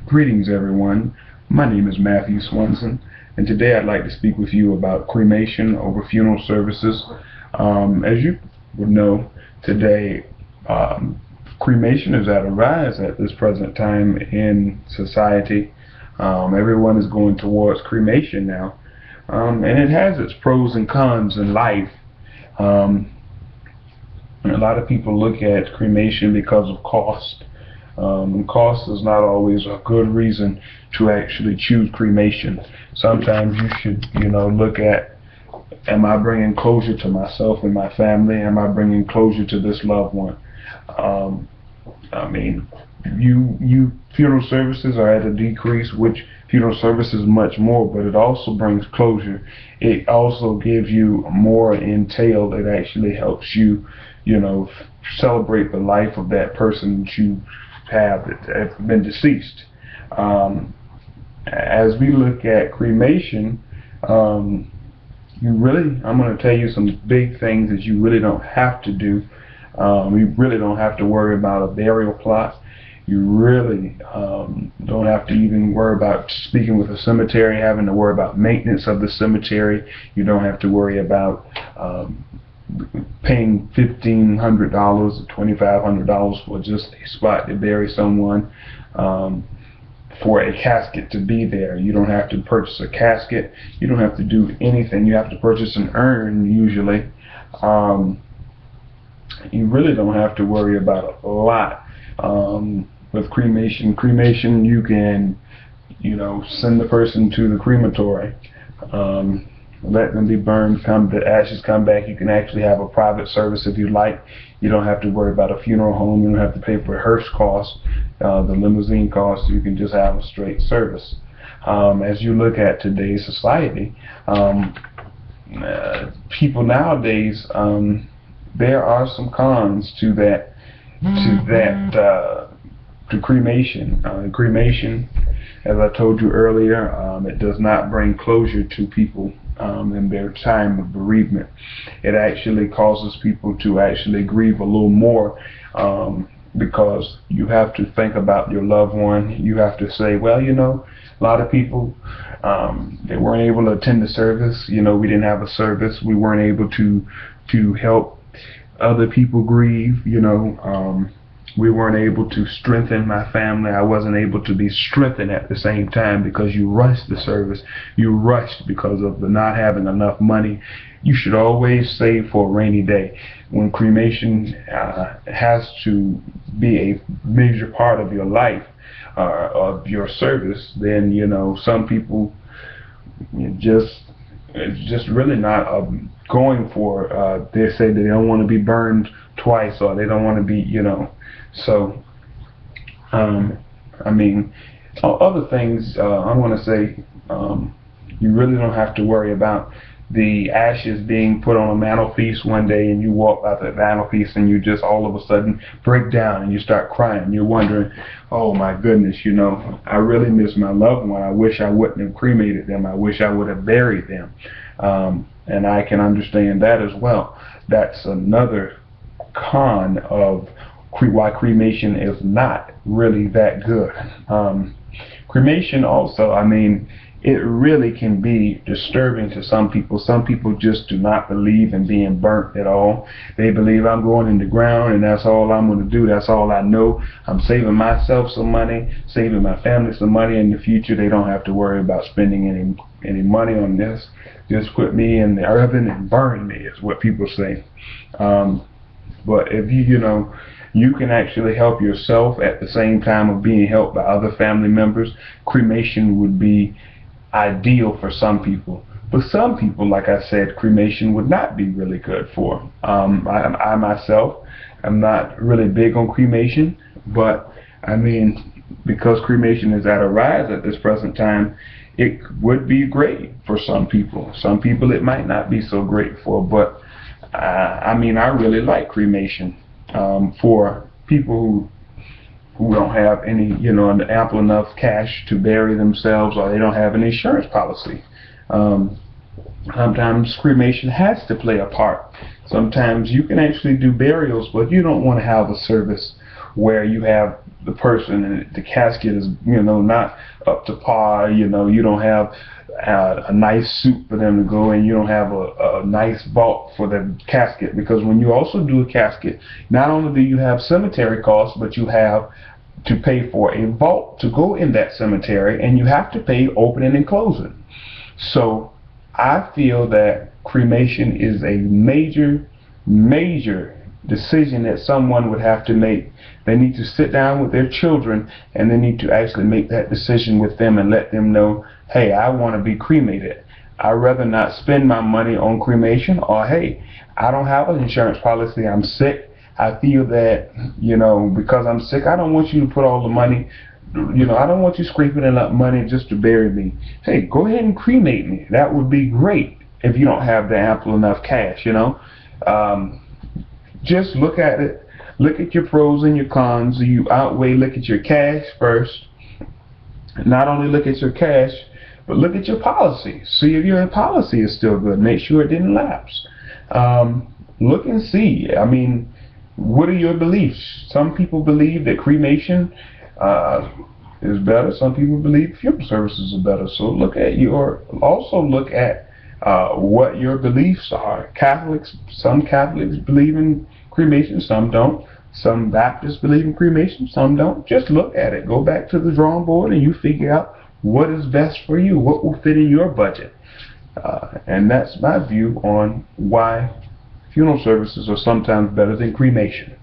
Greetings, everyone. My name is Matthew Swenson, and today I'd like to speak with you about cremation over funeral services. As you would know, today cremation is at a rise at this present time in society. Everyone is going towards cremation now, and it has its pros and cons in life. Um, a lot of people look at cremation because of cost. Cost is not always a good reason to actually choose cremation. Sometimes you should, look at, am I bringing closure to myself and my family? Am I bringing closure to this loved one? I mean, funeral services are at a decrease, which funeral services much more, but it also brings closure. It also gives you more entail. It actually helps you, celebrate the life of that person that you have been deceased. As we look at cremation, I'm going to tell you some big things that you really don't have to do. You really don't have to worry about a burial plot. You really don't have to even worry about speaking with a cemetery, having to worry about maintenance of the cemetery. You don't have to worry about paying $1,500 or $2,500 for just a spot to bury someone, for a casket to be there. You don't have to purchase a casket. You don't have to do anything. You have to purchase an urn usually. You really don't have to worry about a lot. With cremation, you can, send the person to the crematory. Let them be burned, the ashes come back. You can actually have a private service if you like. You don't have to worry about a funeral home. You don't have to pay for hearse costs, the limousine costs. You can just have a straight service. As you look at today's society, people nowadays, there are some cons to cremation. Cremation, as I told you earlier, it does not bring closure to people in their time of bereavement. It actually causes people to actually grieve a little more, because you have to think about your loved one. You have to say, well, a lot of people, they weren't able to attend the service. We didn't have a service. We weren't able to help other people grieve. We weren't able to strengthen my family. I wasn't able to be strengthened at the same time because you rushed the service. You rushed because of the not having enough money. You should always save for a rainy day. When cremation has to be a major part of your life, of your service, then some people it's just really not going for. They say they don't want to be burned twice, or they don't want to be, So, other things I want to say, you really don't have to worry about the ashes being put on a mantelpiece one day, and you walk by the mantelpiece and you just all of a sudden break down and you start crying. You're wondering, oh my goodness, I really miss my loved one. I wish I wouldn't have cremated them. I wish I would have buried them. And I can understand that as well. That's another con of why cremation is not really that good. Cremation also, it really can be disturbing to some people. Some people just do not believe in being burnt at all. They believe, I'm going in the ground and that's all I'm going to do. That's all I know. I'm saving myself some money, saving my family some money in the future. They don't have to worry about spending any money on this. Just put me in the oven and burn me, is what people say. But if you can actually help yourself at the same time of being helped by other family members, cremation would be ideal for some people. But some people, like I said, cremation would not be really good for. I myself am not really big on cremation, but because cremation is at a rise at this present time, it would be great for some people. Some people it might not be so great for, but I really like cremation for people who don't have any, ample enough cash to bury themselves, or they don't have an insurance policy. Sometimes cremation has to play a part. Sometimes you can actually do burials, but you don't want to have a service where you have the person and the casket is, not up to par. You don't have a nice suit for them to go in. You don't have a nice vault for the casket, because when you also do a casket, not only do you have cemetery costs, but you have to pay for a vault to go in that cemetery, and you have to pay opening and closing. So I feel that cremation is a major decision that someone would have to make. They need to sit down with their children, and they need to actually make that decision with them and let them know, hey, I want to be cremated. I'd rather not spend my money on cremation, or hey, I don't have an insurance policy, I'm sick. I feel that, because I'm sick, I don't want you to put all the money, I don't want you scraping enough money just to bury me. Hey, go ahead and cremate me. That would be great if you don't have the ample enough cash, Just look at it. Look at your pros and your cons. Look at your cash first. Not only look at your cash, but look at your policy. See if your policy is still good. Make sure it didn't lapse. Look and see. I mean, what are your beliefs? Some people believe that cremation is better. Some people believe funeral services are better. So also look at what your beliefs are. Some Catholics believe in cremation, some don't. Some Baptists believe in cremation, some don't. Just look at it. Go back to the drawing board and you figure out what is best for you, what will fit in your budget. And that's my view on why funeral services are sometimes better than cremation.